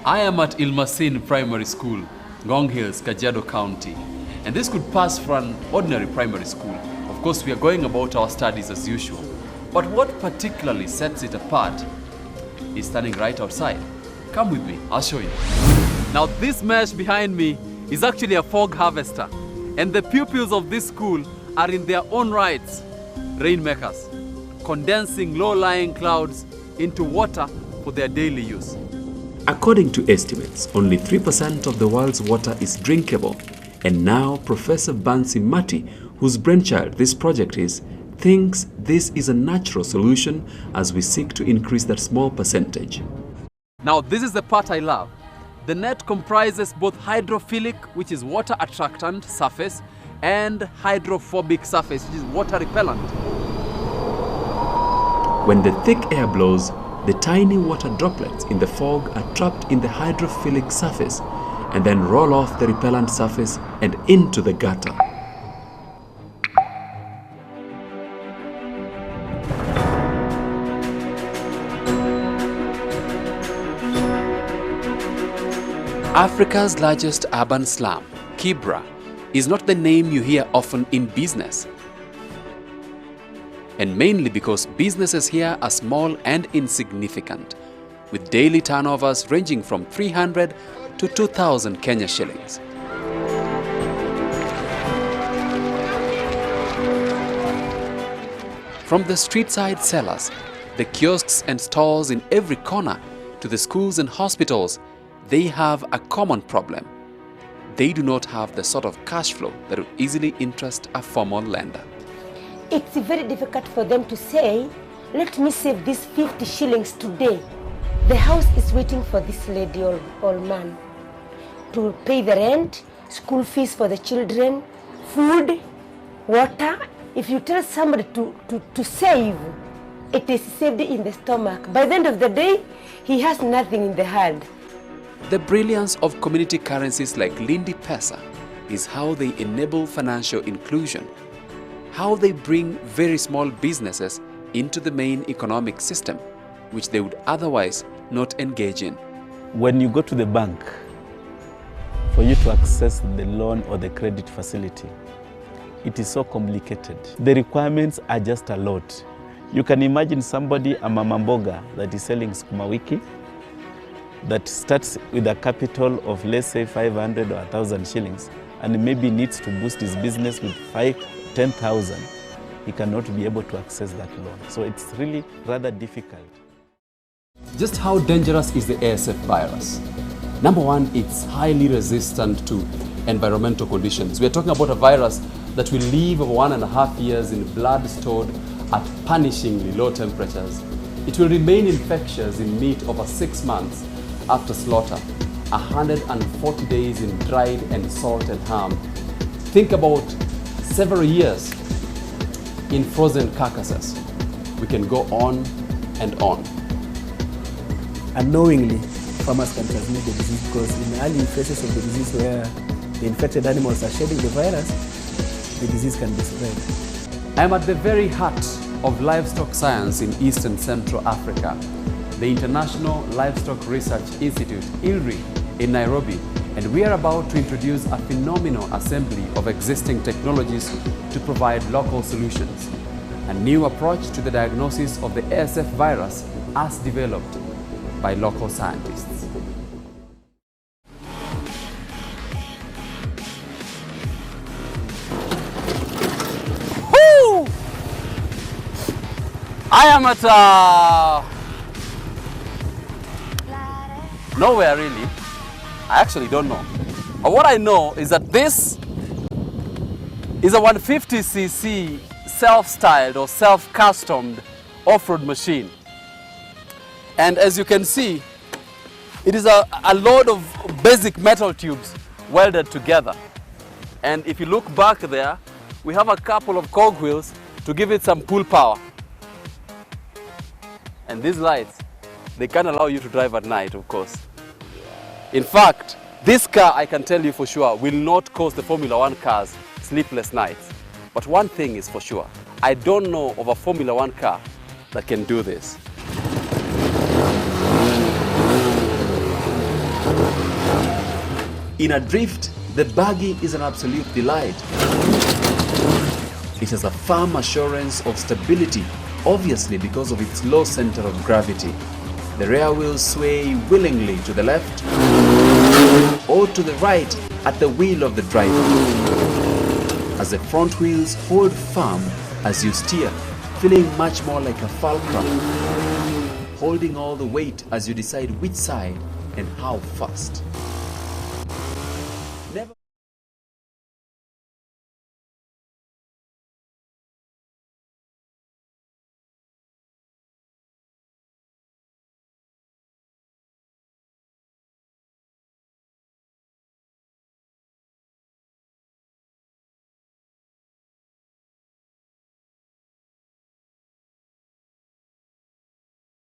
I am at Ilmasin Primary School, Ngong Hills, Kajiado County. And this could pass for an ordinary primary school. Of course, we are going about our studies as usual. But what particularly sets it apart is standing right outside. Come with me, I'll show you. Now this mesh behind me is actually a fog harvester. And the pupils of this school are in their own rights rainmakers, condensing low-lying clouds into water for their daily use. According to estimates, only 3% of the world's water is drinkable. And now Professor Bansi Mati, whose brainchild this project is, thinks this is a natural solution as we seek to increase that small percentage. Now this is the part I love. The net comprises both hydrophilic, which is water attractant surface, and hydrophobic surface, which is water repellent. When the thick air blows, the tiny water droplets in the fog are trapped in the hydrophilic surface and then roll off the repellent surface and into the gutter. Africa's largest urban slum, Kibra, is not the name you hear often in business. And mainly because businesses here are small and insignificant, with daily turnovers ranging from 300 to 2,000 Kenya shillings. From the street-side sellers, the kiosks and stalls in every corner, to the schools and hospitals, they have a common problem. They do not have the sort of cash flow that would easily interest a formal lender. It's very difficult for them to say, let me save these 50 shillings today. The house is waiting for this lady or old man to pay the rent, school fees for the children, food, water. If you tell somebody to save, it is saved in the stomach. By the end of the day, he has nothing in the hand. The brilliance of community currencies like Lindi Pesa is how they enable financial inclusion, how they bring very small businesses into the main economic system, which they would otherwise not engage in. When you go to the bank, for you to access the loan or the credit facility, it is so complicated. The requirements are just a lot. You can imagine somebody, a mama mboga, that is selling sukuma wiki, that starts with a capital of, let's say, 500 or 1,000 shillings, and maybe needs to boost his business with 10,000, he cannot be able to access that loan. So it's really rather difficult. Just how dangerous is the ASF virus? Number one, it's highly resistant to environmental conditions. We're talking about a virus that will live over 1.5 years in blood stored at punishingly low temperatures. It will remain infectious in meat over 6 months after slaughter, 140 days in dried and salted ham. Think about several years in frozen carcasses. We can go on and on. Unknowingly, farmers can transmit the disease because in the early phases of the disease where the infected animals are shedding the virus, the disease can be spread. I am at the very heart of livestock science in East and Central Africa, the International Livestock Research Institute, ILRI, in Nairobi, and we are about to introduce a phenomenal assembly of existing technologies to provide local solutions. A new approach to the diagnosis of the ASF virus as developed by local scientists. Woo! I am at nowhere really. I actually don't know. But what I know is that this is a 150cc self-styled or self-customed off-road machine. And as you can see, it is a load of basic metal tubes welded together. And if you look back there, we have a couple of cogwheels to give it some pull power. And these lights, they can allow you to drive at night, of course. In fact, this car, I can tell you for sure, will not cause the Formula 1 cars sleepless nights. But one thing is for sure, I don't know of a Formula 1 car that can do this. In a drift, the buggy is an absolute delight. It has a firm assurance of stability, obviously because of its low center of gravity. The rear wheels sway willingly to the left or to the right at the wheel of the driver, as the front wheels hold firm as you steer, feeling much more like a fulcrum, holding all the weight as you decide which side and how fast.